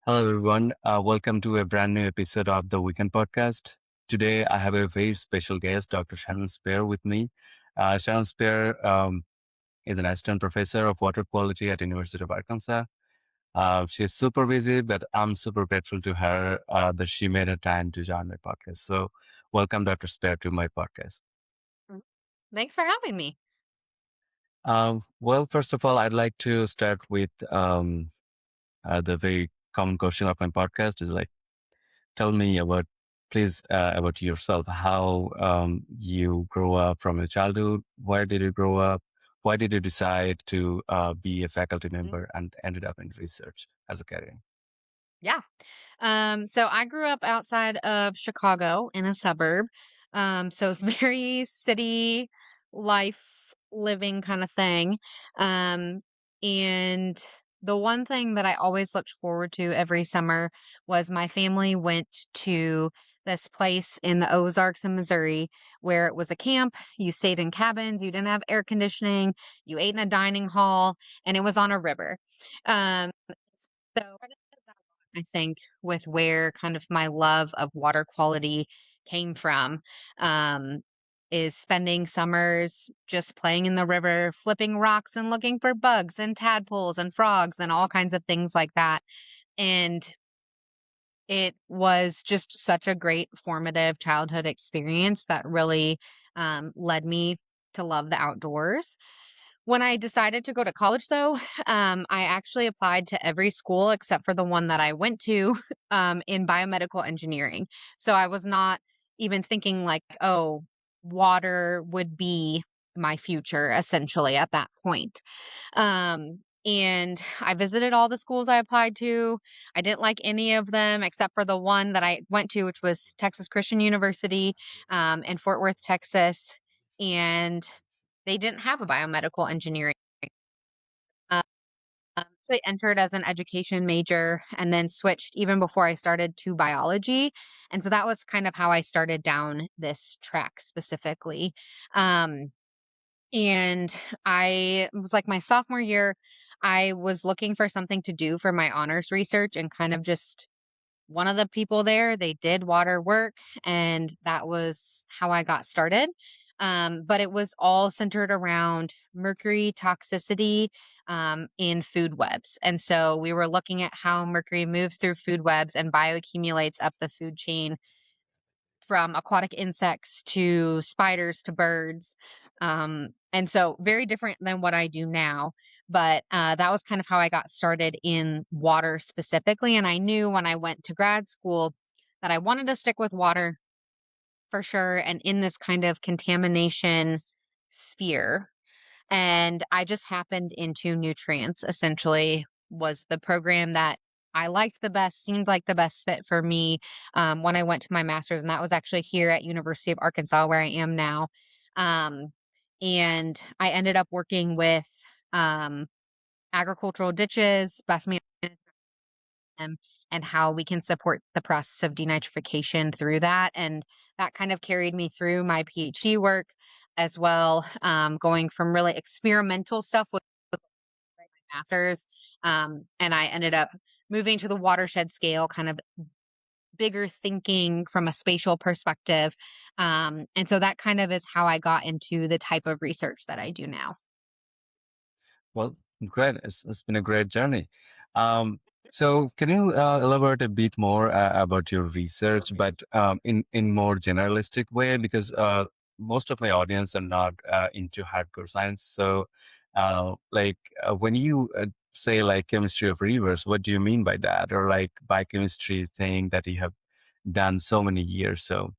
Hello, everyone. Welcome to a brand new episode of the Weekend Podcast. Today, I have a very special guest, Dr. Shannon Speir, with me. Shannon Speir is an assistant professor of water quality at University of Arkansas. She's super busy, but I'm super grateful to her that she made a time to join my podcast. So, welcome, Dr. Speir, to my podcast. Mm. Thanks for having me. Well, first of all, I'd like to start with the very common question of my podcast is like, tell me about, please, about yourself, how you grew up from your childhood. Where did you grow up? Why did you decide to be a faculty Mhm. member and ended up in research as a career? Yeah. So I grew up outside of Chicago in a suburb. So it's very city life living kind of thing. And the one thing that I always looked forward to every summer was my family went to this place in the Ozarks in Missouri where it was a camp. You stayed in cabins, you didn't have air conditioning, you ate in a dining hall, and it was on a river. Um, so I think, with where kind of my love of water quality came from, um, is spending summers just playing in the river, flipping rocks and looking for bugs and tadpoles and frogs and all kinds of things like that. And it was just such a great formative childhood experience that really led me to love the outdoors. When I decided to go to college, though, I actually applied to every school except for the one that I went to in biomedical engineering. So I was not even thinking like, oh, water would be my future essentially at that point. And I visited all the schools I applied to. I didn't like any of them except for the one that I went to, which was Texas Christian University in Fort Worth, Texas. And they didn't have a biomedical engineering. Uh, so I entered as an education major and then switched even before I started to biology. And so that was kind of how I started down this track specifically. Um, and I was like my sophomore year, I was looking for something to do for my honors research and kind of just one of the people there, they did water work, and that was how I got started. But it was all centered around mercury toxicity in food webs. And so we were looking at how mercury moves through food webs and bioaccumulates up the food chain from aquatic insects to spiders to birds. And so very different than what I do now. But that was kind of how I got started in water specifically. And I knew when I went to grad school that I wanted to stick with water for sure and in this kind of contamination sphere. And I just happened into nutrients, essentially, was the program that I liked the best, seemed like the best fit for me when I went to my master's. And that was actually here at University of Arkansas, where I am now. Um, and I ended up working with um, agricultural ditches, best management, and how we can support the process of denitrification through that. And that kind of carried me through my PhD work as well, going from really experimental stuff with my master's. And I ended up moving to the watershed scale, kind of bigger thinking from a spatial perspective. And so that kind of is how I got into the type of research that I do now. Well, great. It's been a great journey. Um, so, can you elaborate a bit more about your research, but in more generalistic way? Because most of my audience are not into hardcore science. So, when you say like chemistry of rivers, what do you mean by that? Or like biochemistry thing that you have done so many years? So,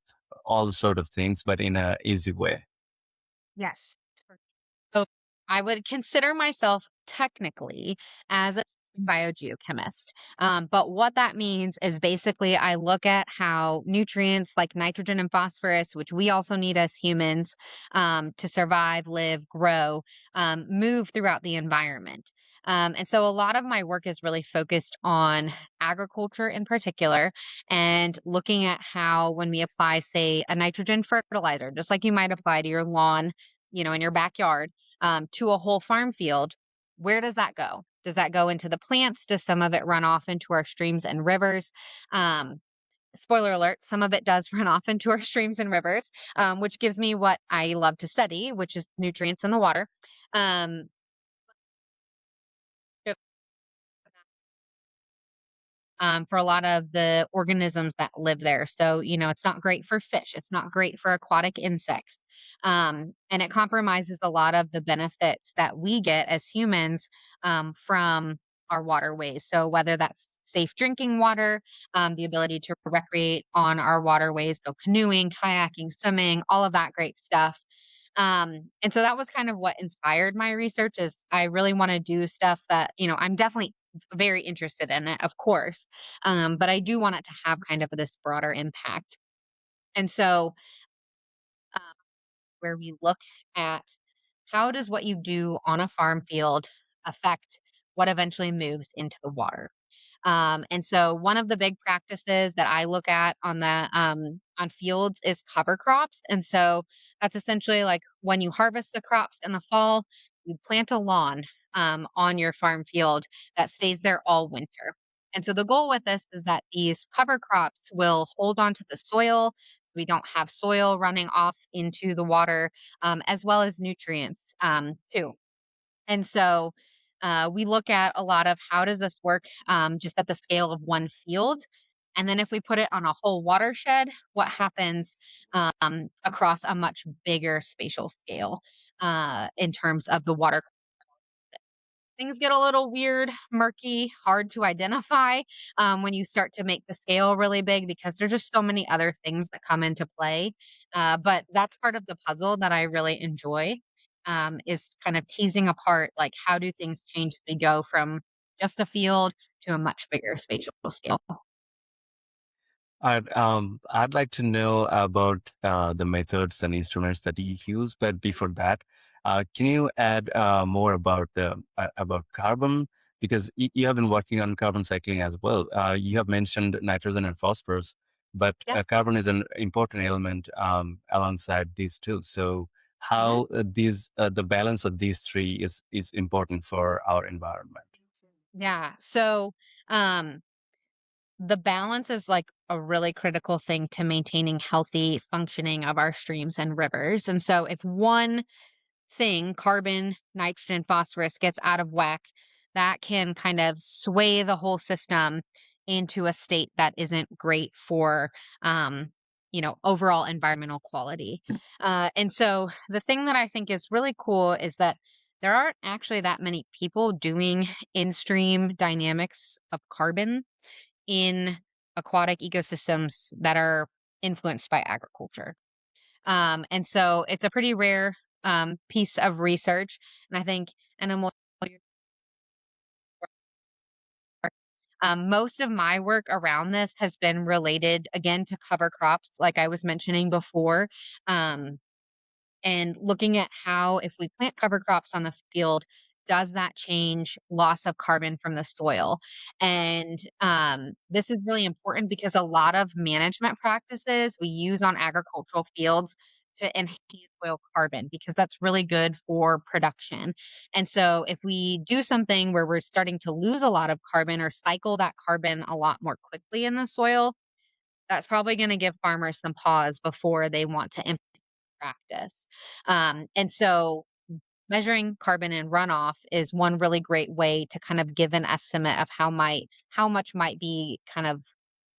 all sort of things, but in a easy way. Yes. So I would consider myself technically as a biogeochemist. But what that means is basically I look at how nutrients like nitrogen and phosphorus, which we also need as humans to survive, live, grow, move throughout the environment. And so a lot of my work is really focused on agriculture in particular and looking at how when we apply, say, a nitrogen fertilizer, just like you might apply to your lawn, in your backyard, to a whole farm field, where does that go? Does that go into the plants? Does some of it run off into our streams and rivers? Um, Spoiler alert, some of it does run off into our streams and rivers, which gives me what I love to study, which is nutrients in the water. Um, for a lot of the organisms that live there. So, it's not great for fish. It's not great for aquatic insects. And it compromises a lot of the benefits that we get as humans from our waterways. So, whether that's safe drinking water, the ability to recreate on our waterways, go canoeing, kayaking, swimming, all of that great stuff. And so that was kind of what inspired my research is I really want to do stuff that, I'm definitely very interested in it, of course. But I do want it to have kind of this broader impact. And so, uh, where we look at how does what you do on a farm field affect what eventually moves into the water? And so one of the big practices that I look at on fields is cover crops. And so that's essentially like when you harvest the crops in the fall, you plant a lawn on your farm field that stays there all winter. And so the goal with this is that these cover crops will hold onto the soil. We don't have soil running off into the water, as well as nutrients too. And so we look at a lot of how does this work just at the scale of one field. And then if we put it on a whole watershed, what happens across a much bigger spatial scale in terms of the water? Things get a little weird, murky, hard to identify when you start to make the scale really big because there's just so many other things that come into play. But that's part of the puzzle that I really enjoy is kind of teasing apart like how do things change as we go from just a field to a much bigger spatial scale. I'd like to know about the methods and instruments that you use, but before that, can you add more about carbon? Because you have been working on carbon cycling as well. You have mentioned nitrogen and phosphorus, but Yeah. carbon is an important element alongside these two. So, Yeah. how the balance of these three is important for our environment. Yeah. So, um, the balance is like a really critical thing to maintaining healthy functioning of our streams and rivers. And so if one thing, carbon, nitrogen, phosphorus, gets out of whack, that can kind of sway the whole system into a state that isn't great for, overall environmental quality. And so the thing that I think is really cool is that there aren't actually that many people doing in stream dynamics of carbon in aquatic ecosystems that are influenced by agriculture. And so it's a pretty rare piece of research. And I think animal most of my work around this has been related again to cover crops, like I was mentioning before. Um, and looking at how if we plant cover crops on the field, does that change loss of carbon from the soil? And this is really important because a lot of management practices we use on agricultural fields to enhance soil carbon because that's really good for production. And so if we do something where we're starting to lose a lot of carbon or cycle that carbon a lot more quickly in the soil, that's probably going to give farmers some pause before they want to practice. And so measuring carbon in runoff is one really great way to kind of give an estimate of how much might be kind of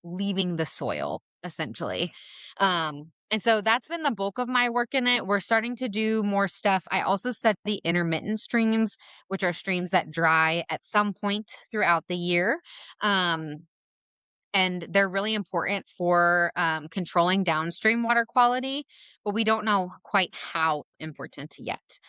leaving the soil essentially. And so that's been the bulk of my work in it. We're starting to do more stuff. I also study intermittent streams, which are streams that dry at some point throughout the year. Um, and they're really important for controlling downstream water quality, but we don't know quite how important yet.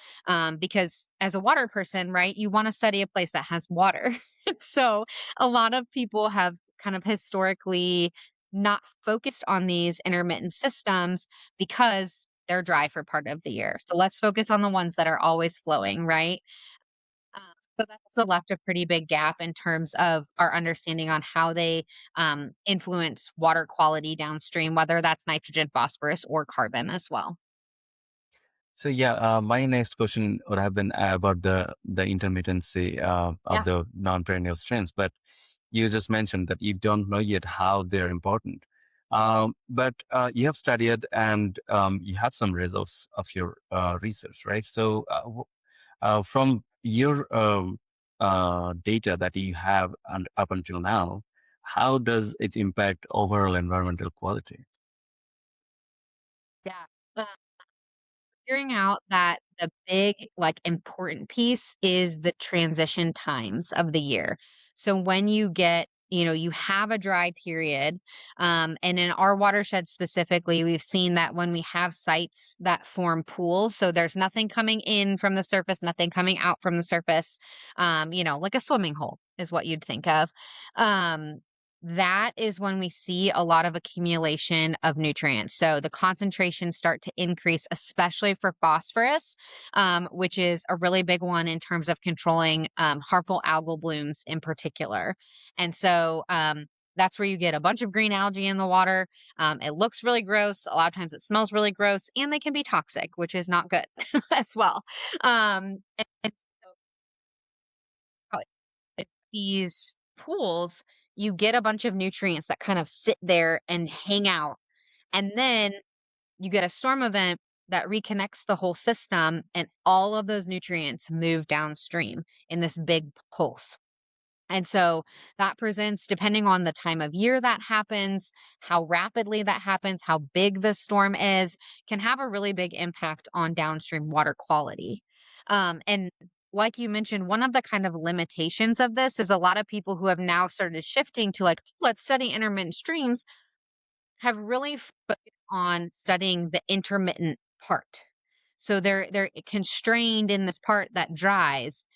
Because as a water person, right, you want to study a place that has water. So a lot of people have kind of historically not focused on these intermittent systems because they're dry for part of the year. So let's focus on the ones that are always flowing, right? Uh, so that also left a pretty big gap in terms of our understanding on how they influence water quality downstream, whether that's nitrogen, phosphorus, or carbon as well. So yeah, my next question would have been about the intermittency of Yeah. the non-perennial streams, but you just mentioned that you don't know yet how they're important. But you have studied and you have some results of your research, right? So from your data that you have up until now, how does it impact overall environmental quality? Yeah. Figuring out that the big, like, important piece is the transition times of the year. So when you get, you have a dry period, and in our watershed specifically, we've seen that when we have sites that form pools, so there's nothing coming in from the surface, nothing coming out from the surface, like a swimming hole is what you'd think of. Um, that is when we see a lot of accumulation of nutrients. So the concentrations start to increase, especially for phosphorus, which is a really big one in terms of controlling harmful algal blooms in particular. And so that's where you get a bunch of green algae in the water. It looks really gross. A lot of times it smells really gross, and they can be toxic, which is not good as well. And so these pools, you get a bunch of nutrients that kind of sit there and hang out. And then you get a storm event that reconnects the whole system, and all of those nutrients move downstream in this big pulse. And so that presents, depending on the time of year that happens, how rapidly that happens, how big the storm is, can have a really big impact on downstream water quality. And like you mentioned, one of the kind of limitations of this is a lot of people who have now started shifting to, like, let's study intermittent streams, have really focused on studying the intermittent part. So they're constrained in this part that dries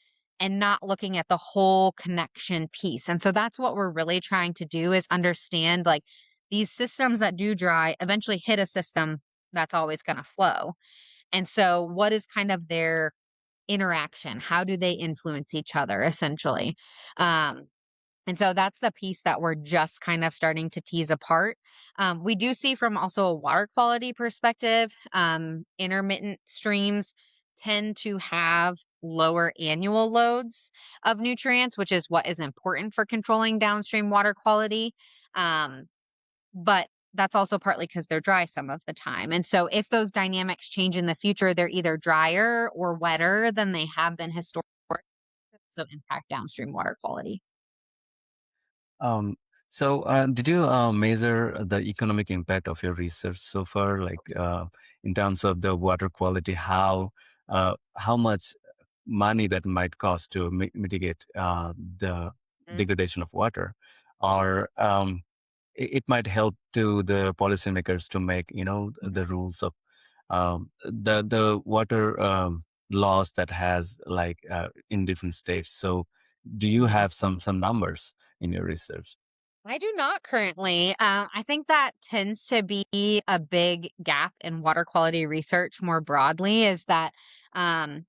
and not looking at the whole connection piece. And so that's what we're really trying to do, is understand, like, these systems that do dry eventually hit a system that's always going to flow. And so what is kind of their interaction? How do they influence each other essentially? Um, and so that's the piece that we're just kind of starting to tease apart. We do see, from also a water quality perspective, intermittent streams tend to have lower annual loads of nutrients, which is what is important for controlling downstream water quality. Um, but that's also partly because they're dry some of the time. And so if those dynamics change in the future, they're either drier or wetter than they have been historically, so impact downstream water quality. Um, so, did you measure the economic impact of your research so far, like in terms of the water quality, how much money that might cost to mitigate the degradation of water, or it might help to the policymakers to make the rules of the water laws that has like in different states. So, do you Mhm. have some numbers in your research? I do not currently. I think that tends to be a big gap in water quality research more broadly, is that, um,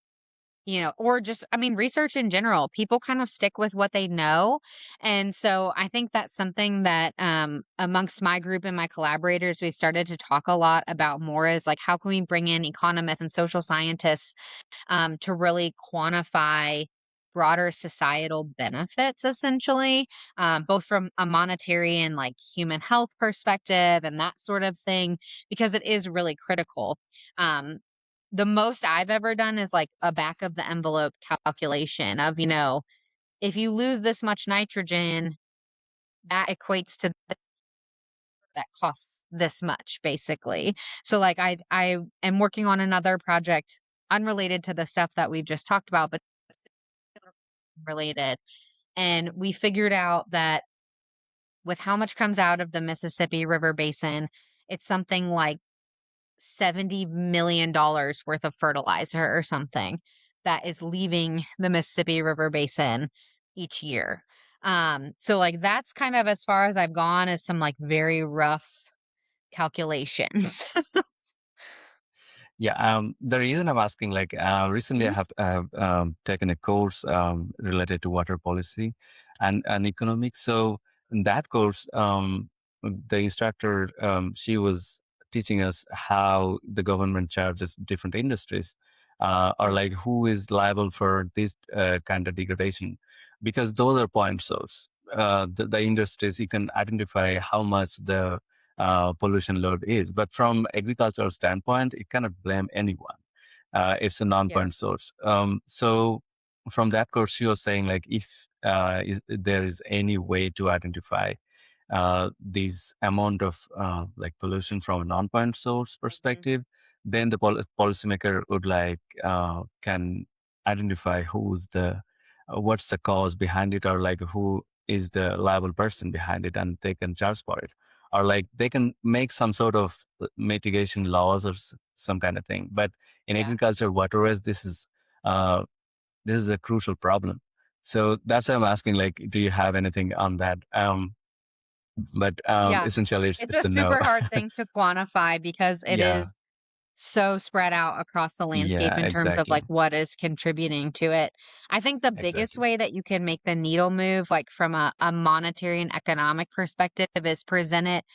or just, I mean, research in general, people kind of stick with what they know. And so I think that's something that, amongst my group and my collaborators, we've started to talk a lot about more, is like, how can we bring in economists and social scientists to really quantify broader societal benefits, essentially, both from a monetary and, like, human health perspective and that sort of thing, because it is really critical. Um, the most I've ever done is like a back of the envelope calculation of, if you lose this much nitrogen, that equates to that costs this much, basically. So, like, I am working on another project unrelated to the stuff that we've just talked about, but related. And we figured out that with how much comes out of the Mississippi River Basin, it's something like $70 million worth of fertilizer or something that is leaving the Mississippi River Basin each year. So, like, that's kind of as far as I've gone, as some, like, very rough calculations. Yeah, the reason I'm asking, like, recently I Mhm. have taken a course related to water policy and economics. So in that course, the instructor, she was teaching us how the government charges different industries, or Mhm. like who is liable for this kind of degradation, because those are point source. The industries, you can identify how much the pollution load is, but from agricultural standpoint, you cannot blame anyone. It's a Yeah. non-point source. So from that course, you're saying like if there is any way to identify these amount of like pollution from a non-point source Mhm. perspective, then the policymaker would like can identify who's the what's the cause behind it, or like who is the liable person behind it, and they can charge for it, or like they can make some sort of mitigation laws or some kind of thing. But in Yeah. agriculture, whatever, uh, this is a crucial problem. So that's why I'm asking, like, do you have anything on that? But Yeah. essentially, It's it's a a no. super hard thing to quantify because it Yeah, is so spread out across the landscape yeah, in terms of exactly, like what is contributing to it. I think the biggest exactly. way that you can make the needle move, like from a monetary and economic perspective, is present it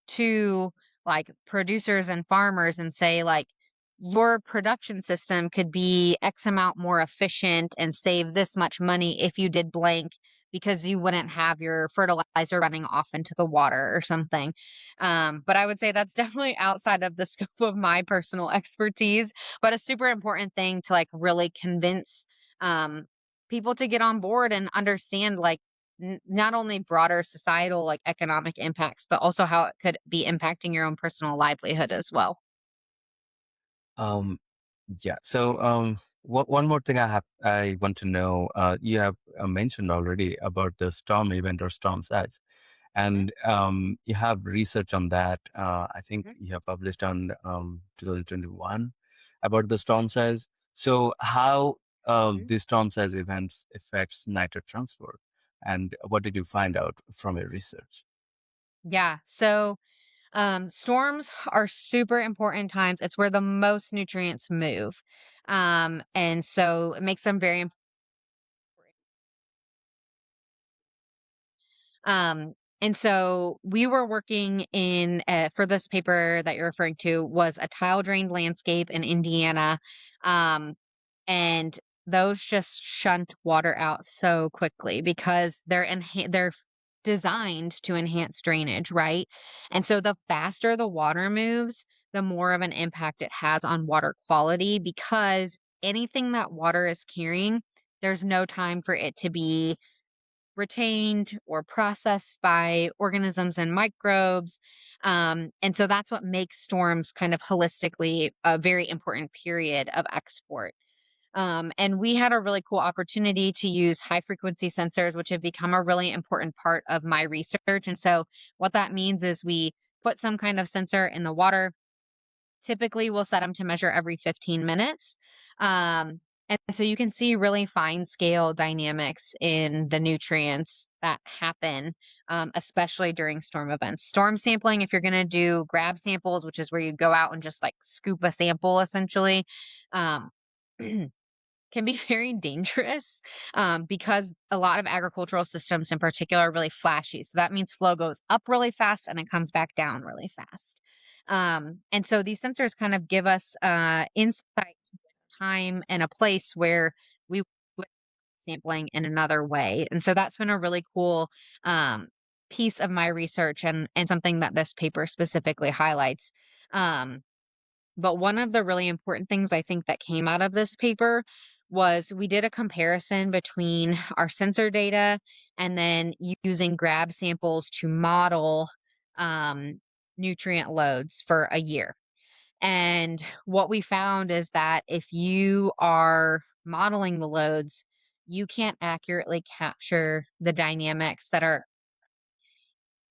to like producers and farmers and say, like, your production system could be X amount more efficient and save this much money if you did blank because you wouldn't have your fertilizer running off into the water or something. But I would say that's definitely outside of the scope of my personal expertise, but a super important thing to like really convince um, people to get on board and understand like not only broader societal like economic impacts, but also how it could be impacting your own personal livelihood as well. Um, yeah. So, one more thing I want to know. You have mentioned already about the storm event or storm sites, Mhm, and you have research on that. I think mhm, you have published on 2021 about the storm size. So, how mhm. the storm size events affects nitrate transfer, and what did you find out from your research? Yeah. So storms are super important times. It's where the most nutrients move. And so it makes them very important. And so we were working in for this paper that you're referring to was a tile drained landscape in Indiana. And those just shunt water out so quickly because they're designed to enhance drainage, right? And so the faster the water moves, the more of an impact it has on water quality because anything that water is carrying, there's no time for it to be retained or processed by organisms and microbes. And so that's what makes storms kind of holistically a very important period of export. And we had a really cool opportunity to use high frequency sensors, which have become a really important part of my research. And so, what that means is we put some kind of sensor in the water. Typically, we'll set them to measure every 15 minutes. Um, and so you can see really fine scale dynamics in the nutrients that happen, especially during storm events. Storm sampling, if you're going to do grab samples, which is where you go out and just like scoop a sample essentially, um, can be very dangerous because a lot of agricultural systems in particular are really flashy. So that means flow goes up really fast and it comes back down really fast. And so these sensors kind of give us insight to time and a place where we would sampling in another way. And so that's been a really cool um, piece of my research and something that this paper specifically highlights. Um, but one of the really important things I think that came out of this paper was we did a comparison between our sensor data and then using grab samples to model um, nutrient loads for a year. And what we found is that if you are modeling the loads, you can't accurately capture the dynamics that are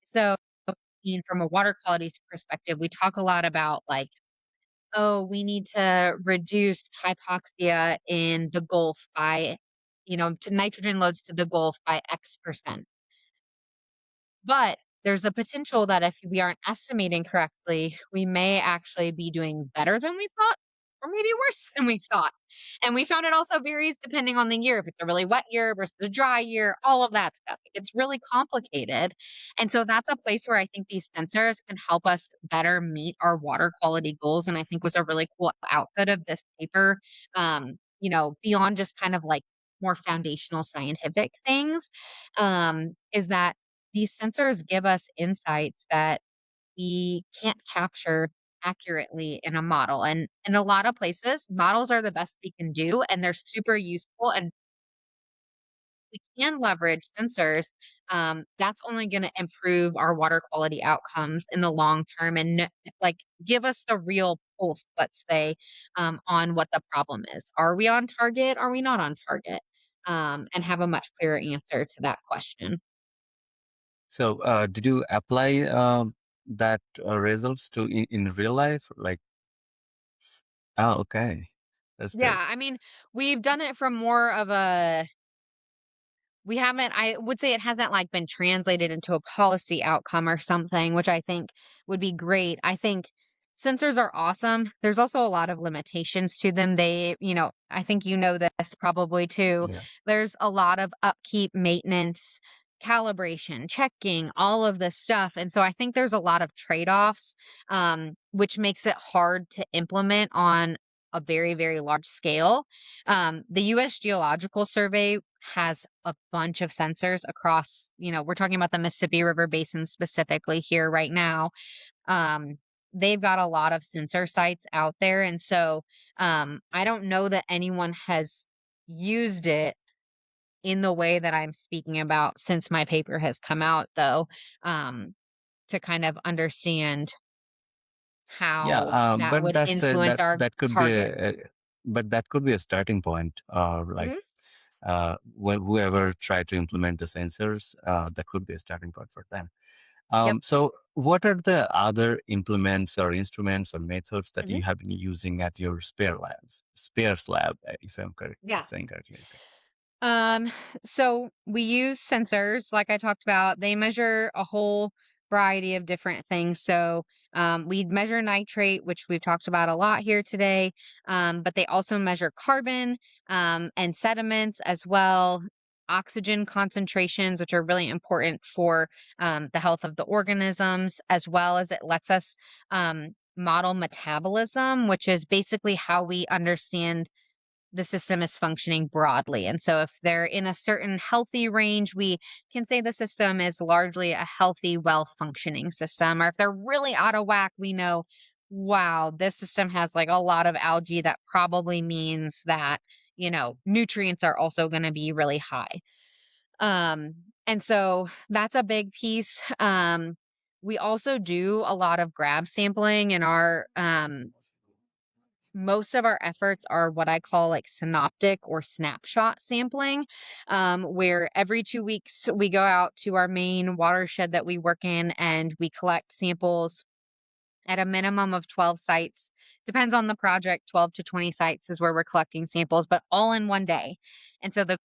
so from a water quality perspective, we talk a lot about like, oh, we need to reduce hypoxia in the Gulf by, to nitrogen loads to the Gulf by X percent. But there's a potential that if we aren't estimating correctly, we may actually be doing better than we thought. or maybe worse than we thought. And we found it also varies depending on the year. If it's a really wet year versus a dry year, all of that stuff. It's really complicated. And so that's a place where I think these sensors can help us better meet our water quality goals. And I think was a really cool output of this paper, beyond just kind of like more foundational scientific things, is that these sensors give us insights that we can't capture accurately in a model. And in a lot of places, models are the best we can do, and they're super useful. And we can leverage sensors. That's only going to improve our water quality outcomes in the long term and like give us the real pulse, let's say, on what the problem is. Are we on target? Are we not on target? And have a much clearer answer to that question. So, did you apply that results to in real life? Like, oh, okay, that's great. Yeah, I mean, we've done it from more of a we haven't I would say it hasn't, like, been translated into a policy outcome or something, which I think would be great. I think sensors are awesome. There's also a lot of limitations to them. I think you know this probably too. Yeah. There's a lot of upkeep, maintenance, calibration, checking, all of this stuff, and so I think there's a lot of trade-offs, which makes it hard to implement on a very, very large scale. The US Geological Survey has a bunch of sensors across, we're talking about the Mississippi River Basin specifically here right now. Um, they've got a lot of sensor sites out there. And so I don't know that anyone has used it in the way that I'm speaking about since my paper has come out, though, um, to kind of understand Yeah, how that but would that's influence that our that could be targets. but that could be a starting point. Like Mhm. when whoever tried to implement the sensors, that could be a starting point for them. Yep. So, what are the other implements or instruments or methods that Mhm. you have been using at your Spears lab, if I'm Yeah. saying correctly? Okay. Um, so we use sensors, like I talked about. They measure a whole variety of different things. So we measure nitrate, which we've talked about a lot here today, but they also measure carbon and sediments as well. Oxygen concentrations, which are really important for the health of the organisms, as well as it lets us model metabolism, which is basically how we understand the system is functioning broadly. And so if they're in a certain healthy range, we can say the system is largely a healthy, well functioning system. Or if they're really out of whack, we know, wow, this system has like a lot of algae. That probably means that, nutrients are also going to be really high. And so that's a big piece. We also do a lot of grab sampling in our most of our efforts are what I call like synoptic or snapshot sampling, where every 2 weeks we go out to our main watershed that we work in and we collect samples at a minimum of 12 sites. Depends on the project, 12 to 20 sites is where we're collecting samples, but all in one day. And so this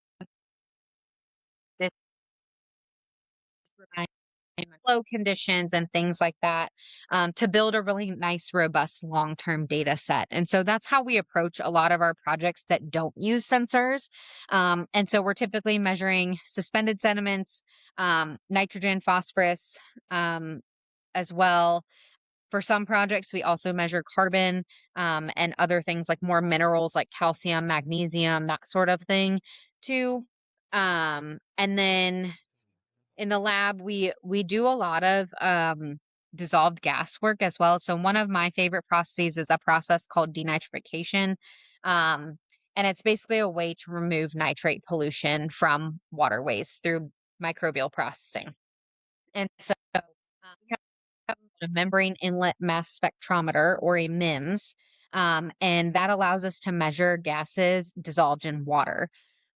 flow conditions and things like that, to build a really nice, robust long term data set. And so that's how we approach a lot of our projects that don't use sensors. And so we're typically measuring suspended sediments, nitrogen, phosphorus, as well. For some projects, we also measure carbon and other things like more minerals like calcium, magnesium, that sort of thing, too. And then in the lab, we do a lot of dissolved gas work as well. So one of my favorite processes is a process called denitrification. Um, and it's basically a way to remove nitrate pollution from waterways through microbial processing. And so we have a membrane inlet mass spectrometer or a MIMS, and that allows us to measure gases dissolved in water,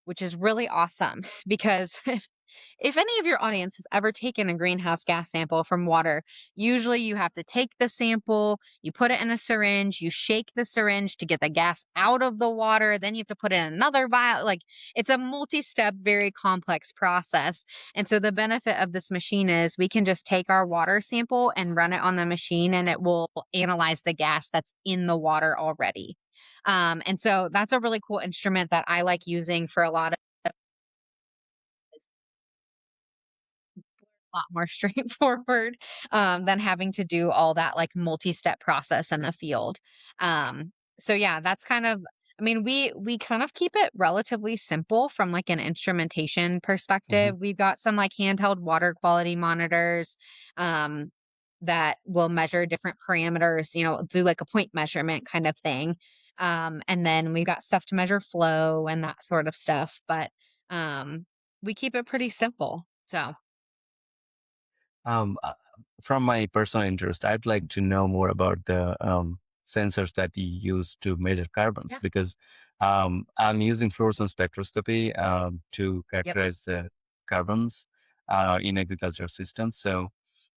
which is really awesome because if any of your audience has ever taken a greenhouse gas sample from water, usually you have to take the sample, you put it in a syringe, you shake the syringe to get the gas out of the water, then you have to put it in another vial. Like it's a multi step, very complex process. And so the benefit of this machine is we can just take our water sample and run it on the machine, and it will analyze the gas that's in the water already. And so that's a really cool instrument that I like using for a lot of lot more straightforward, than having to do all that, like, multi-step process in the field. So yeah, that's kind of I mean, we kind of keep it relatively simple from, like, an instrumentation Hmm. perspective. We've got some, like, handheld water quality monitors, um, that will measure different parameters, do, like, a point measurement kind of thing. And then we've got stuff to measure flow and that sort of stuff, but, we keep it pretty simple, so Um, uh, from my personal interest, I'd like to know more about the sensors that you use to measure carbons yeah. because I'm using fluorescence spectroscopy to Yep. characterize the carbons in agriculture systems. So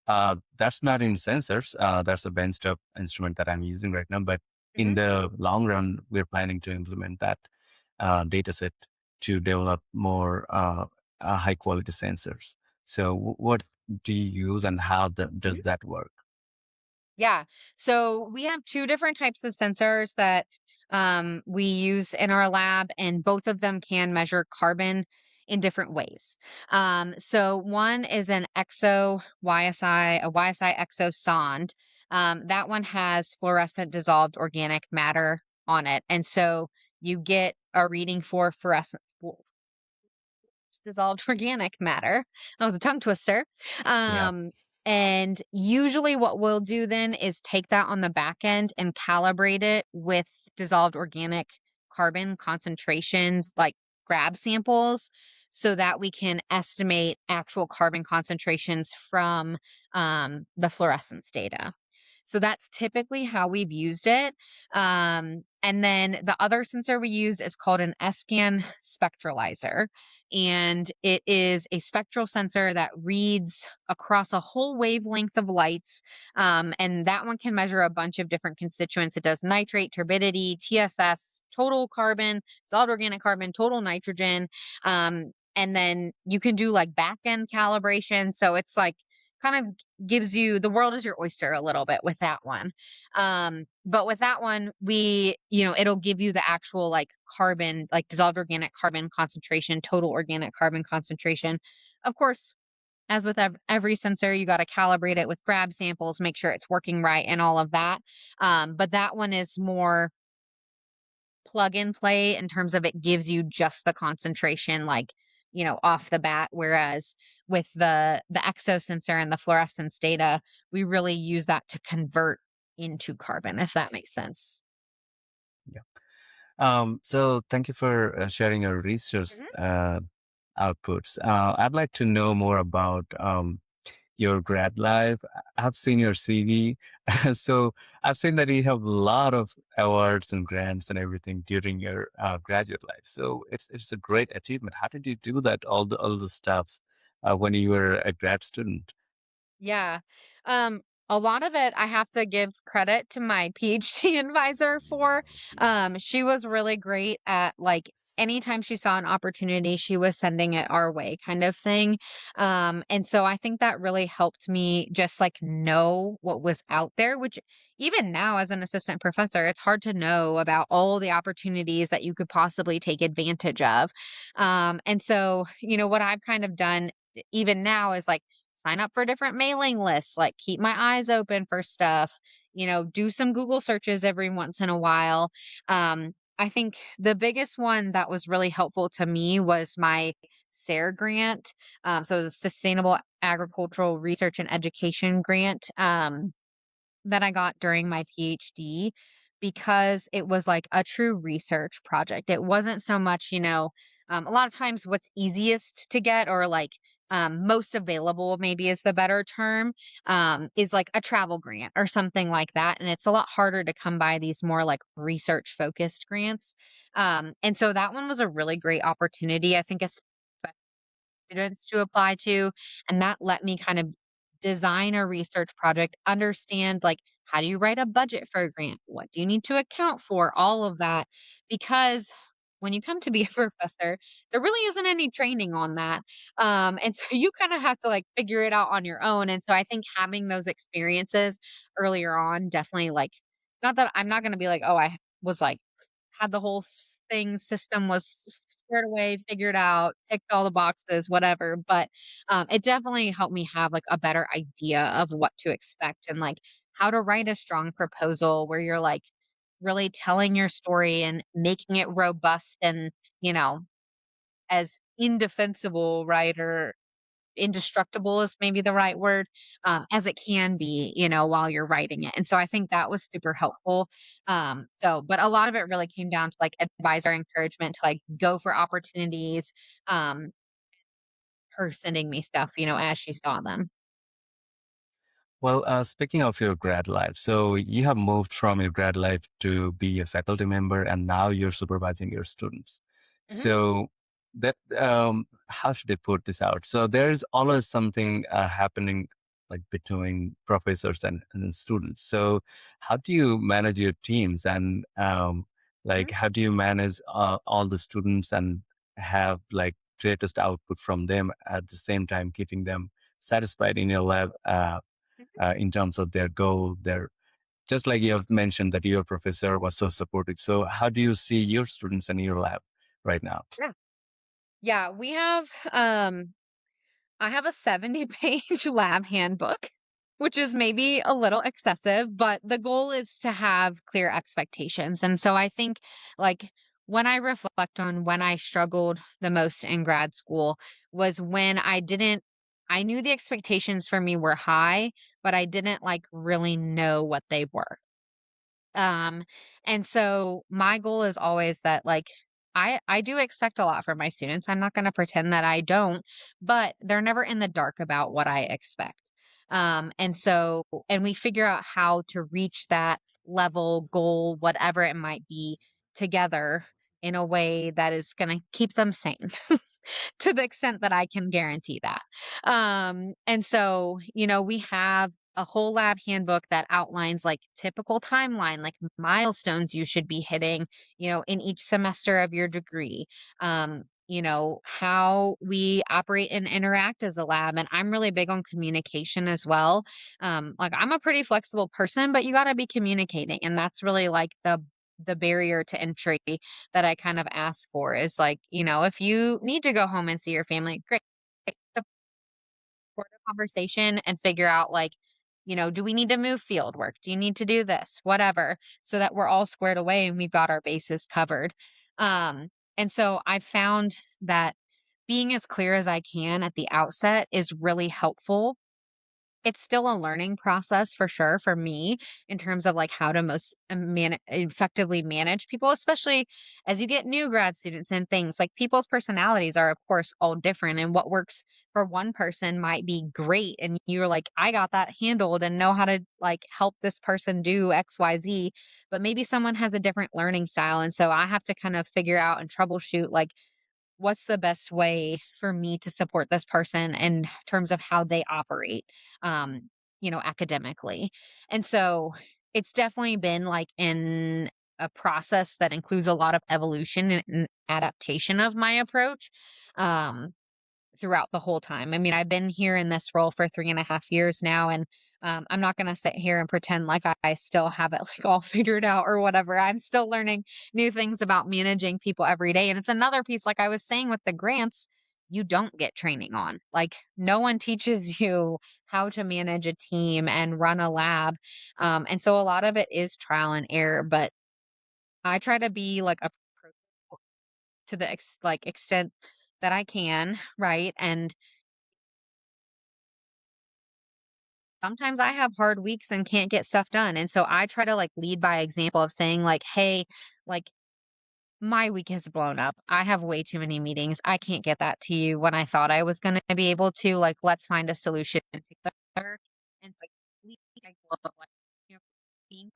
that's not in sensors. That's a benchtop instrument that I'm using right now. But in Mhm. the long run, we're planning to implement that data set to develop more high quality sensors. So what do you use and how Mhm. does that work? Yeah. So we have two different types of sensors that we use in our lab, and both of them can measure carbon in different ways. So one is an exo YSI, a YSI exo sonde. That one has fluorescent dissolved organic matter on it. And so you get a reading for fluorescent dissolved organic matter. That was a tongue twister. Yeah. Um, and usually, what we'll do then is take that on the back end and calibrate it with dissolved organic carbon concentrations, like grab samples, so that we can estimate actual carbon concentrations from the fluorescence data. So that's typically how we've used it. And then the other sensor we use is called an S-scan spectralizer, and it is a spectral sensor that reads across a whole wavelength of lights. And that one can measure a bunch of different constituents. It does nitrate, turbidity, TSS, total carbon, solid organic carbon, total nitrogen. And then you can do like back end calibration. So it's like kind of gives you the world is your oyster a little bit with that one. But with that one, it'll give you the actual like carbon, like dissolved organic carbon concentration, total organic carbon concentration. Of course, as with every sensor, you got to calibrate it with grab samples, make sure it's working right and all of that. But that one is more plug and play in terms of it gives you just the concentration like off the bat, whereas with the exosensor and the fluorescence data we really use that to convert into carbon, if that makes sense. Yeah. So thank you for sharing your research Mhm. outputs. I'd like to know more about your grad life. I've seen your CV. So I've seen that you have a lot of awards and grants and everything during your graduate life. So it's a great achievement. How did you do that? All the stuffs when you were a grad student? Yeah. Um, a lot of it I have to give credit to my PhD advisor for. She was really great at like anytime she saw an opportunity, she was sending it our way kind of thing. And so I think that really helped me just like know what was out there, which even now as an assistant professor, it's hard to know about all the opportunities that you could possibly take advantage of. And so, what I've kind of done even now is like sign up for different mailing lists, like keep my eyes open for stuff, do some Google searches every once in a while. I think the biggest one that was really helpful to me was my SARE grant. So it was a Sustainable Agricultural Research and Education grant. That I got during my PhD because it was like a true research project. It wasn't so much, a lot of times what's easiest to get or like most available, maybe is the better term, is like a travel grant or something like that. And it's a lot harder to come by these more like research focused grants. And so that one was a really great opportunity, I think, students to apply to, and that let me kind of design a research project, understand, like, how do you write a budget for a grant? What do you need to account for? All of that, because when you come to be a professor, there really isn't any training on that, and so you kinda have to, like, figure it out on your own, and so I think having those experiences earlier on definitely, like not that I'm not gonna be like, "Oh, I was, like, had the whole thing system was squared away, figured out, ticked all the boxes, whatever. But it definitely helped me have like a better idea of what to expect and like how to write a strong proposal where you're like really telling your story and making it robust and, you know, as indefensible, right? Or indestructible is maybe the right word, as it can be, you know, while you're writing it. And so I think that was super helpful. But a lot of it really came down to like advisor encouragement to like go for opportunities, um, her sending me stuff, you know, as she saw them. Well, speaking of your grad life, so you have moved from your grad life to be a faculty member, and now you're supervising your students. Mhm. So that how should I put this out? So there's always something happening like between professors and students. So how do you manage your teams, and like Mhm. how do you manage all the students and have like greatest output from them at the same time keeping them satisfied in your lab? In terms of their goal, their just like you have mentioned that your professor was so supportive. So how do you see your students in your lab right now? Yeah. Yeah, we have I have a 70-page lab handbook, which is maybe a little excessive, but the goal is to have clear expectations. And so I think, like, when I reflect on when I struggled the most in grad school was when I knew the expectations for me were high, but I didn't like really know what they were. Um, and so my goal is always that like I do expect a lot from my students. I'm not going to pretend that I don't, but they're never in the dark about what I expect. And we figure out how to reach that level, goal, whatever it might be together in a way that is going to keep them sane. To the extent that I can guarantee that. And so, you know, we have a whole lab handbook that outlines like typical timeline, like milestones you should be hitting, you know, in each semester of your degree. You know, how we operate and interact as a lab. And I'm really big on communication as well. Like I'm a pretty flexible person, but you got to be communicating. And that's really like the barrier to entry that I kind of ask for is like, you know, if you need to go home and see your family, great. Support a conversation and figure out like, you know, do we need to move field work? Do you need to do this? Whatever, so that we're all squared away and we've got our bases covered. And so I found that being as clear as I can at the outset is really helpful. It's still a learning process for sure for me in terms of like how to most effectively manage people, especially as you get new grad students and things like people's personalities are of course all different and what works for one person might be great and you're like I got that handled and know how to like help this person do XYZ, but maybe someone has a different learning style and so I have to kind of figure out and troubleshoot like what's the best way for me to support this person in terms of how they operate, um, you know, academically. And so it's definitely been like in a process that includes a lot of evolution and adaptation of my approach. Um, Throughout the whole time. I mean, I've been here in this role for 3.5 years now, and I'm not going to sit here and pretend like I still have it like all figured out or whatever. I'm still learning new things about managing people every day. And it's another piece, like I was saying with the grants, you don't get training on. Like, no one teaches you how to manage a team and run a lab. And so a lot of it is trial and error, but I try to be like a to the extent that I can, right? And sometimes I have hard weeks and can't get stuff done, and so I try to, like, lead by example of saying, like, "Hey, like, my week has blown up. I have way too many meetings. I can't get that to you when I thought I was gonna be able to, like, let's find a solution together." And so, like, lead by example of, like, you know, being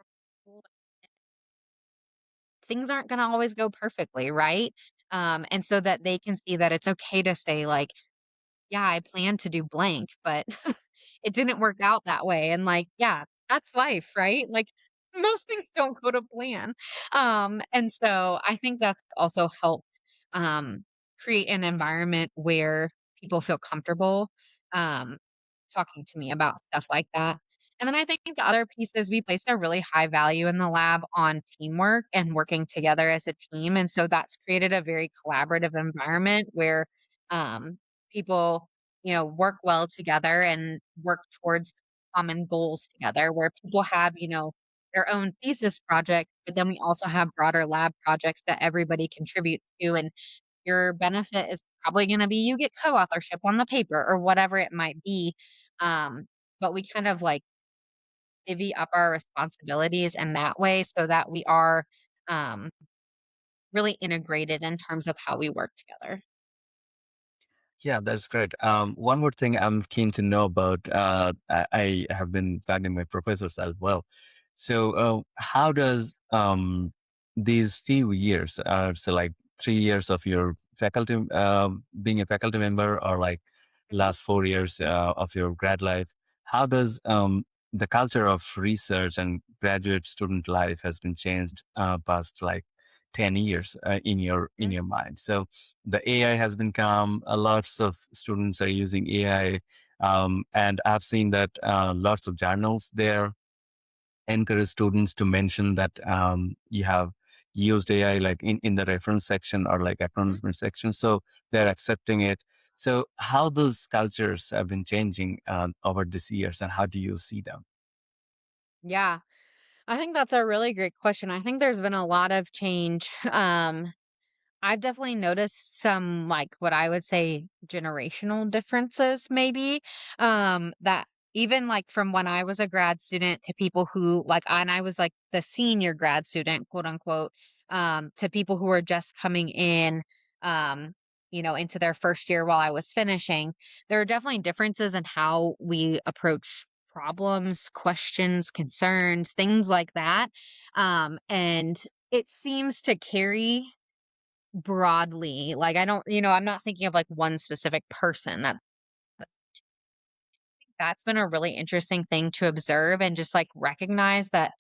things aren't gonna always go perfectly, right? And so that they can see that it's okay to say, like, yeah, I planned to do blank, but it didn't work out that way. And like, yeah, that's life, right? Like most things don't go to plan. And so I think that's also helped create an environment where people feel comfortable um talking to me about stuff like that. And then I think the other piece is we place a really high value in the lab on teamwork and working together as a team. And so that's created a very collaborative environment where people, work well together and work towards common goals together, where people have, their own thesis project, but then we also have broader lab projects that everybody contributes to. And your benefit is probably going to be you get co-authorship on the paper or whatever it might be. Um, but we kind of like divvy up our responsibilities in that way so that we are, um, really integrated in terms of how we work together. Yeah, that's great. One more thing I'm keen to know about. I have been talking to my professors as well. So, how does these few years, so like 3 years of your faculty, being a faculty member, or like Mhm. last 4 years of your grad life, how does the culture of research and graduate student life has been changed past like 10 years in Mhm. your mind? So the AI has been come. Lots of students are using AI, and I've seen that lots of journals there encourage students to mention that you have used AI like in the reference section or like Mhm. acknowledgement section. So they're accepting it. So how those cultures have been changing over these years, and how do you see them? Yeah, I think that's a really great question. I think there's been a lot of change. I've definitely noticed some, like, what I would say generational differences maybe, that even, like, from when I was a grad student to people who and I was, like, the senior grad student, quote, unquote, to people who were just coming in, um, into their first year while I was finishing. There are definitely differences in how we approach problems, questions, concerns, things like that, and it seems to carry broadly, like, I don't I'm not thinking of, like, one specific person that's been a really interesting thing to observe and just, like, recognize that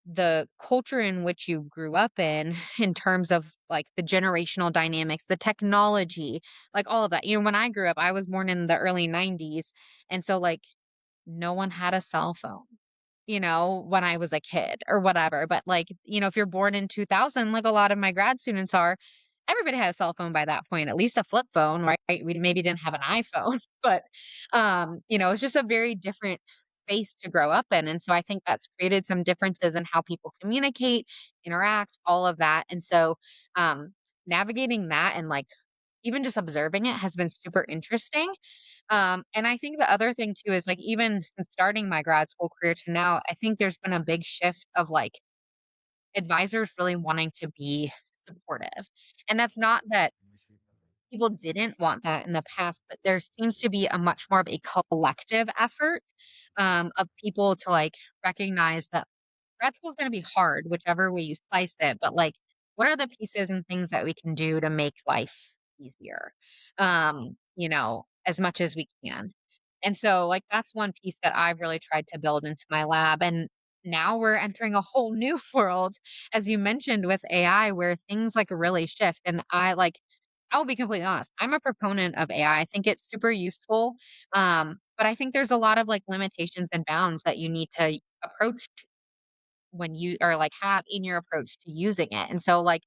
the culture in which you grew up in terms of, like, the generational dynamics, the technology, like, all of that. When I grew up, I was born in the early '90s, and so, like, no one had a cell phone, when I was a kid or whatever. But like, if you're born in 2000, like a lot of my grad students are, everybody had a cell phone by that point, at least a flip phone, right? We maybe didn't have an iPhone, but it's just a very different space to grow up in. And so I think that's created some differences in how people communicate, interact, all of that. And so um navigating that and like even just observing it has been super interesting. And I think the other thing too is like even since starting my grad school career to now, I think there's been a big shift of like advisors really wanting to be supportive. And that's not that people didn't want that in the past, but there seems to be a much more of a collective effort of people to like recognize that grad school is gonna be hard, whichever way you slice it, but, like, what are the pieces and things that we can do to make life easier? As much as we can. And so, like, that's one piece that I've really tried to build into my lab, and now we're entering a whole new world, as you mentioned, with AI, where things, like, really shift, and I will be completely honest, I'm a proponent of AI. I think it's super useful, but I think there's a lot of, like, limitations and bounds that you need to approach when you are like have in your approach to using it. And so like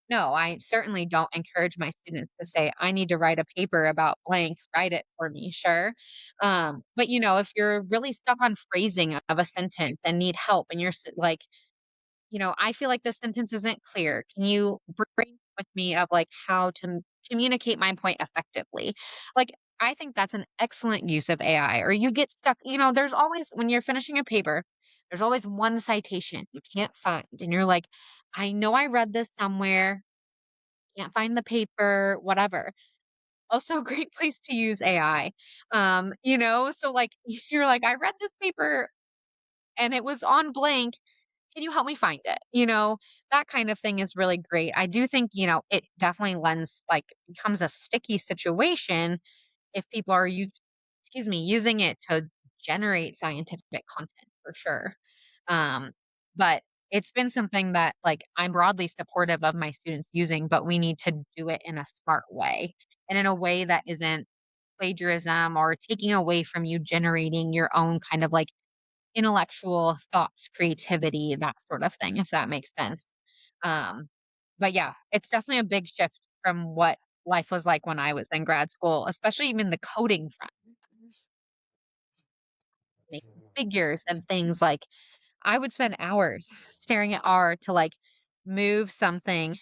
no, I certainly don't encourage my students to say I need to write a paper about blank, write it for me, sure. But if you're really stuck on phrasing of a sentence and need help and like I feel like this sentence isn't clear. Can you bring with me of like how to communicate my point effectively? Like, I think that's an excellent use of AI. Or you get stuck, there's always, when you're finishing a paper, there's always one citation you can't find. And you're like, I know I read this somewhere, can't find the paper, whatever. Also, a great place to use AI. So like, you're like, I read this paper and it was on blank, can you help me find it? That kind of thing is really great. I do think, it definitely lends like becomes a sticky situation if people are using it to generate scientific content for sure. Um, but it's been something that like I'm broadly supportive of my students using, but we need to do it in a smart way and in a way that isn't plagiarism or taking away from you generating your own kind of like intellectual thoughts, creativity, that sort of thing, if that makes sense. Um, but yeah, it's definitely a big shift from what life was like when I was in grad school, especially even the coding front, making figures and things like I would spend hours staring at R to like move something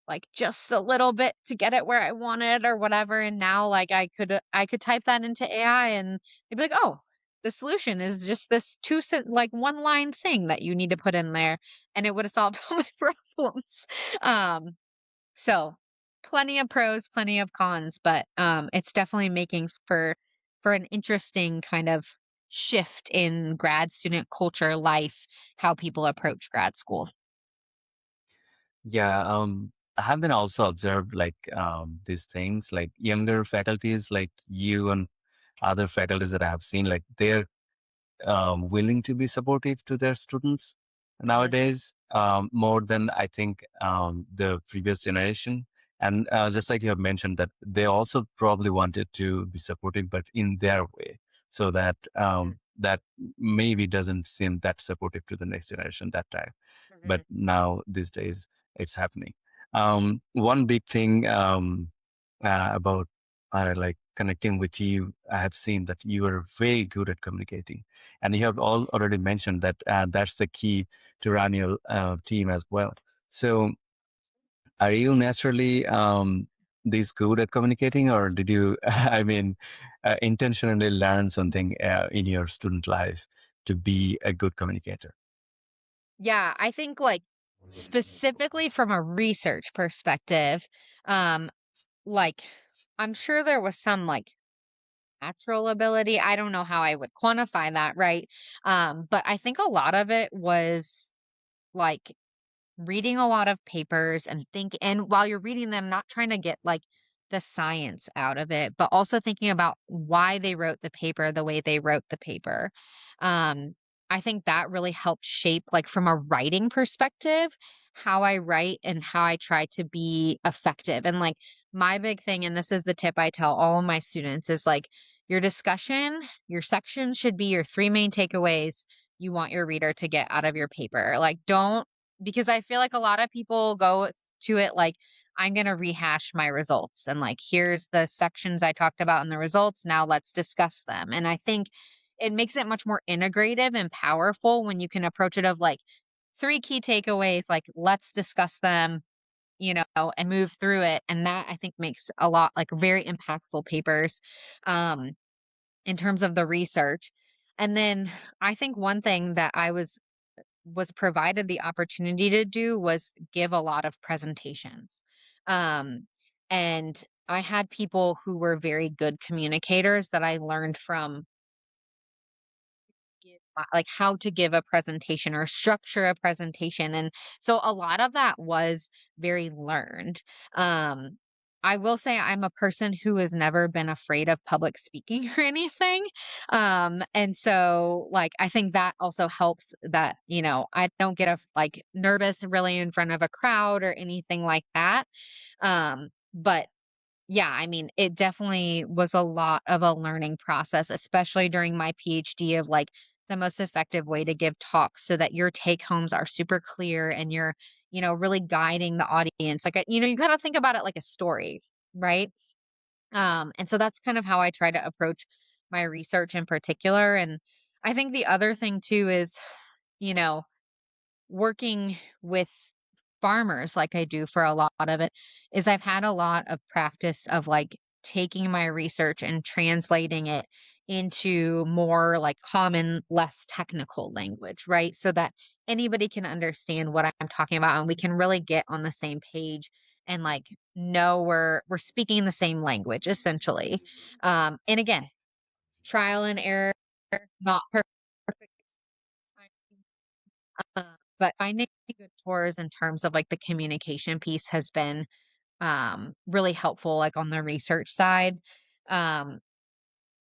like just a little bit to get it where I wanted or whatever. And now like I could type that into AI and they'd be like, oh, the solution is just this like one line thing that you need to put in there and it would have solved all my problems. Um so plenty of pros, plenty of cons, but it's definitely making for an interesting kind of shift in grad student culture life, how people approach grad school. Yeah, I have been also observed like these things like younger faculties like you and other faculties that I have seen, like they're willing to be supportive to their students Mhm, nowadays, more than I think the previous generation. And just like you have mentioned, that they also probably wanted to be supportive, but in their way, so that mhm, that maybe doesn't seem that supportive to the next generation that time. But mhm. now these days, it's happening. One big thing about like connecting with you, I have seen that you are very good at communicating, and you have already mentioned that that's the key to run your team as well. So, are you naturally this good at communicating, or did you, I mean, intentionally learn something in your student life to be a good communicator? Yeah, I think, like, specifically from a research perspective, um, like, I'm sure there was some, like, natural ability. I don't know how I would quantify that, right? But I think a lot of it was, like, reading a lot of papers and while you're reading them, not trying to get, like, the science out of it, but also thinking about why they wrote the paper the way they wrote the paper. Um, I think that really helped shape, like, from a writing perspective, how I write and how I try to be effective, and, like, my big thing, and this is the tip I tell all of my students, is, like, your discussion, your section should be your 3 main takeaways you want your reader to get out of your paper. Like, don't because I feel like a lot of people go to it like, I'm going to rehash my results and like, here's the sections I talked about in the results. Now let's discuss them. And I think it makes it much more integrative and powerful when you can approach it of like three key takeaways, like, let's discuss them, and move through it. And that I think makes a lot like very impactful papers um, in terms of the research. And then I think one thing that I was provided the opportunity to do was give a lot of presentations. Um, and I had people who were very good communicators that I learned from like how to give a presentation or structure a presentation. And so a lot of that was very learned. Um, I will say I'm a person who has never been afraid of public speaking or anything. And so like I think that also helps that, I don't get like nervous really in front of a crowd or anything like that. But yeah, I mean, it definitely was a lot of a learning process, especially during my PhD of like the most effective way to give talks so that your take homes are super clear and you're, really guiding the audience. Like, you got to think about it like a story, right? And so that's kind of how I try to approach my research in particular. And I think the other thing too is, you know, working with farmers like I do for a lot of it is I've had a lot of practice of like taking my research and translating it into more like common, less technical language, right? So that anybody can understand what I'm talking about and we can really get on the same page and like know we're speaking the same language essentially. And again, trial and error, not perfect. But finding good tours in terms of, like, the communication piece has been, really helpful, like, on the research side. Um,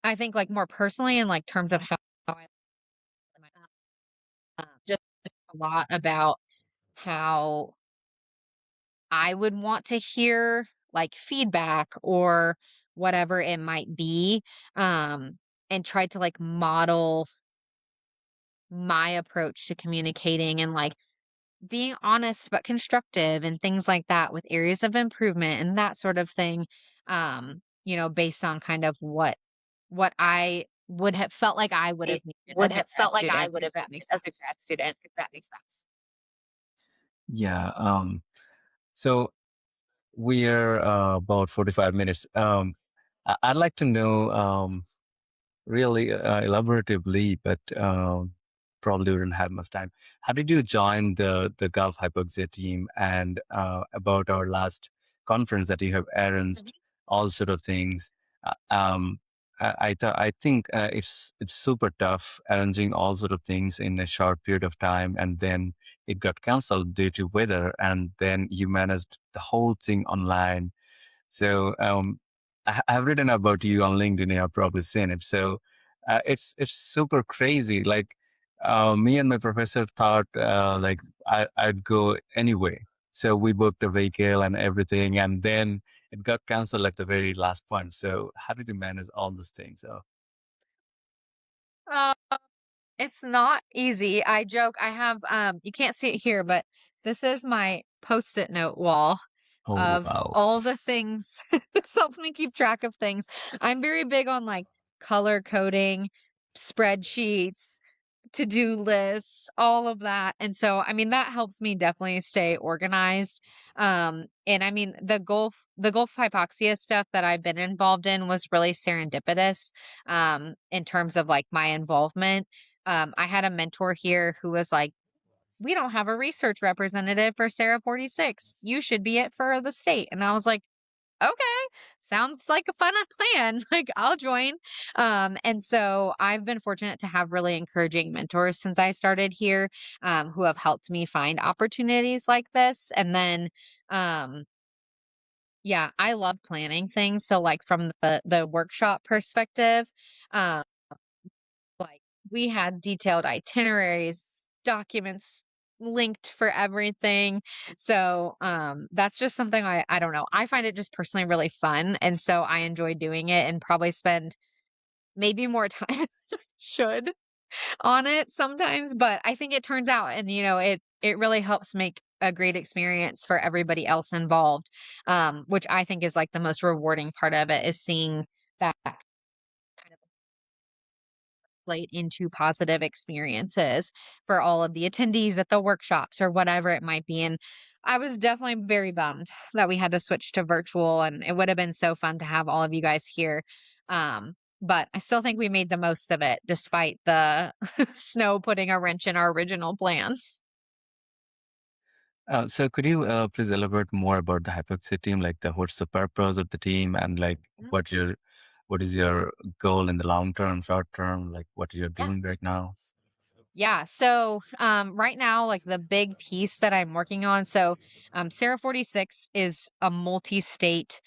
I think, like, more personally in, like, terms of how I just a lot about how I would want to hear, like, feedback or whatever it might be, and try to, like, model my approach to communicating and like being honest but constructive and things like that with areas of improvement and that sort of thing. Based on kind of what I would have felt like I would have needed Would as a have grad felt like I student, would if have that makes as a sense. grad student, if that makes sense. Yeah. So we're about 45 minutes. I'd like to know really elaboratively, but probably wouldn't have much time. How did you join the Gulf Hypoxia team, and about our last conference that you have arranged, all sort of things? I think it's super tough arranging all sort of things in a short period of time, and then it got cancelled due to weather, and then you managed the whole thing online. So I've written about you on LinkedIn. I've probably seen it. So it's super crazy. Like me and my professor thought like I'd go anyway. So we booked a vehicle and everything, and then it got canceled at the very last point. So how did you manage all those things? Uh, it's not easy. I joke. I have you can't see it here, but this is my post-it note wall Oh of wow. all the things this helps me keep track of things. I'm very big on like color coding, spreadsheets, to-do lists, all of that. And so, I mean, that helps me definitely stay organized. And I mean, the Gulf hypoxia stuff that I've been involved in was really serendipitous, in terms of like my involvement. I had a mentor here who was like, we don't have a research representative for Sarah 46. You should be it for the state. And I was like, okay, sounds like a fun plan. Like I'll join. And so I've been fortunate to have really encouraging mentors since I started here, who have helped me find opportunities like this. And then, um, yeah, I love planning things. So like from the workshop perspective, um, like we had detailed itineraries, documents linked for everything. So that's just something I don't know. I find it just personally really fun. And so I enjoy doing it and probably spend maybe more time than I should on it sometimes. But I think it turns out and it really helps make a great experience for everybody else involved. Which I think is like the most rewarding part of it is seeing that kind of translate into positive experiences for all of the attendees at the workshops or whatever it might be. And I was definitely very bummed that we had to switch to virtual, and it would have been so fun to have all of you guys here. But I still think we made the most of it despite the snow putting a wrench in our original plans. So could you please elaborate more about the hypoxia team, like what's the purpose of the team, and like what is your goal in the long term, short term, like what you're Yeah. doing right now? Yeah. So right now, like the big piece that I'm working on, so Sarah 46 is a multi-state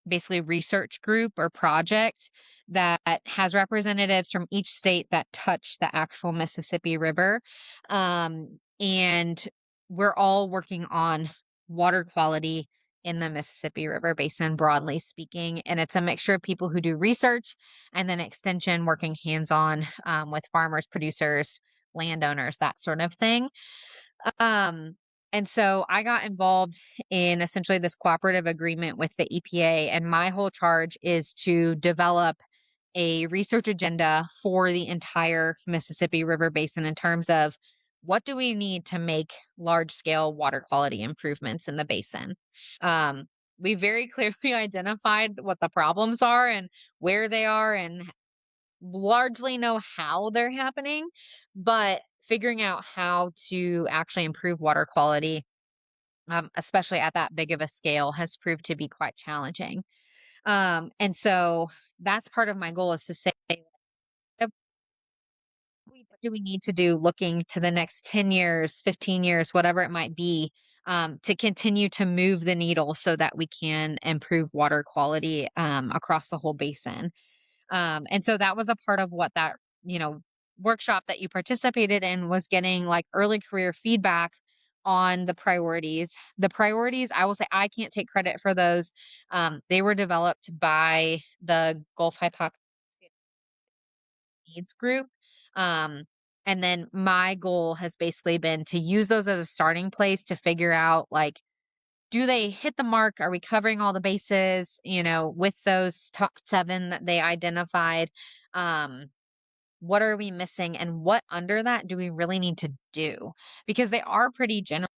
basically research group or project that has representatives from each state that touch the actual Mississippi River. And we're all working on water quality in the Mississippi River Basin, broadly speaking. And it's a mixture of people who do research and then extension working hands-on with farmers, producers, landowners, that sort of thing. Um, and so I got involved in essentially this cooperative agreement with the EPA, and my whole charge is to develop a research agenda for the entire Mississippi River Basin in terms of what do we need to make large scale water quality improvements in the basin. Um, we very clearly identified what the problems are and where they are and largely know how they're happening, but figuring out how to actually improve water quality, especially at that big of a scale, has proved to be quite challenging. And so that's part of my goal is to say, what do we need to do looking to the next 10 years, 15 years, whatever it might be, to continue to move the needle so that we can improve water quality across the whole basin. And so that was a part of what that, you know, workshop that you participated in was getting like early career feedback on the priorities. The priorities, I will say I can't take credit for those. They were developed by the Gulf Hypoxia Needs Group. Um, And then my goal has basically been to use those as a starting place to figure out, like, do they hit the mark? Are we covering all the bases, with those top 7 that they identified? Um, what are we missing, and what under that do we really need to do? Because they are pretty general.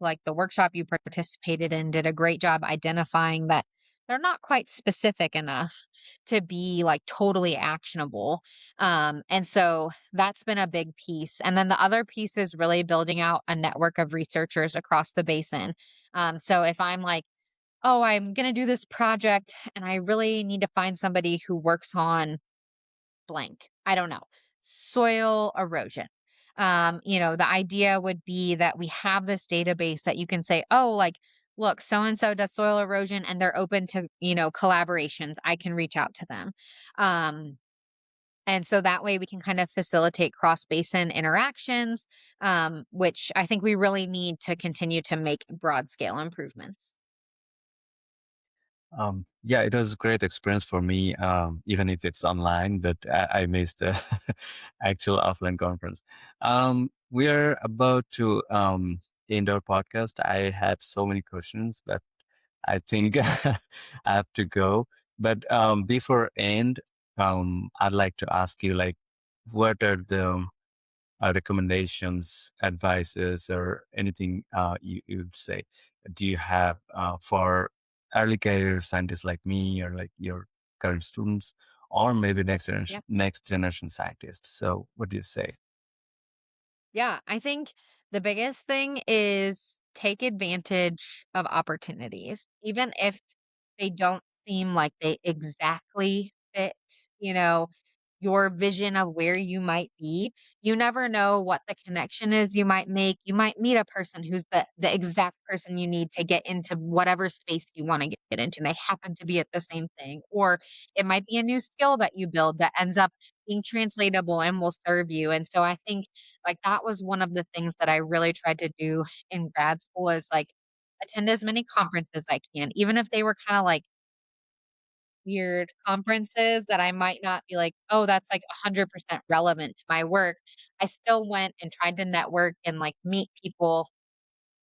Like, the workshop you participated in did a great job identifying that they're not quite specific enough to be, like, totally actionable. And so that's been a big piece. And then the other piece is really building out a network of researchers across the basin. So if I'm like, "Oh, I'm gonna do this project and I really need to find somebody who works on blank. I don't know. Soil erosion. The idea would be that we have this database that you can say, oh, like, look, so and so does soil erosion and they're open to, collaborations. I can reach out to them. Um, and so that way we can kind of facilitate cross basin interactions, which I think we really need to continue to make broad scale improvements. Yeah, it was a great experience for me, even if it's online, but I missed the actual offline conference. We are about to end our podcast. I have so many questions, but I think I have to go. But before end, I'd like to ask you, like, what are the recommendations, advices, or anything you'd say? Do you have for early career scientists like me, or like your current students, or maybe next generation scientists? So, what do you say? Yeah, I think the biggest thing is take advantage of opportunities, even if they don't seem like they exactly fit, you know, your vision of where you might be. You never know what the connection is you might make. You might meet a person who's the exact person you need to get into whatever space you want to get into. And they happen to be at the same thing. Or it might be a new skill that you build that ends up being translatable and will serve you. And so I think like that was one of the things that I really tried to do in grad school is like attend as many conferences as I can, even if they were kind of like weird conferences that I might not be like, "Oh, that's, like, 100% relevant to my work." I still went and tried to network and, like, meet people,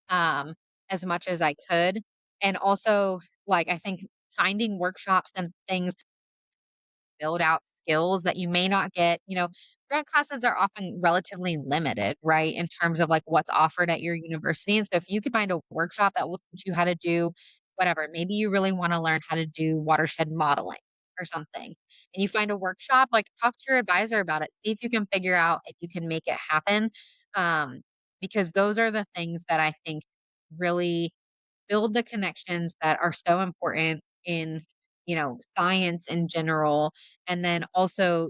um, as much as I could, and also, like, I think finding workshops and things build out skills that you may not get. Grad classes are often relatively limited, right, in terms of like what's offered at your university. And so if you could find a workshop that will teach you how to do whatever, maybe you really want to learn how to do watershed modeling or something. And you find a workshop, like talk to your advisor about it. See if you can figure out if you can make it happen. Um, because those are the things that I think really build the connections that are so important in, science in general, and then also,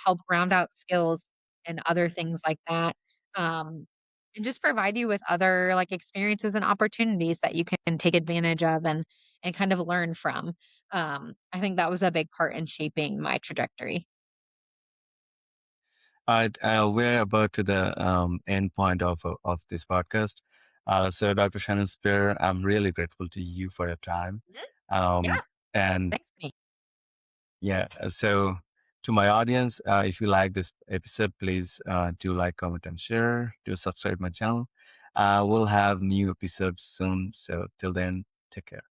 help round out skills and other things like that. Um, and just provide you with other like experiences and opportunities that you can take advantage of and kind of learn from. I think that was a big part in shaping my trajectory. All right, we're about to the end point of this podcast. So, Dr. Shannon Spear, I'm really grateful to you for your time. Mhm. Um, Yeah, and thanks. Me. yeah, so to my audience, if you like this episode, please do like, comment, and share. Do subscribe my channel. We'll have new episodes soon. So till then, take care.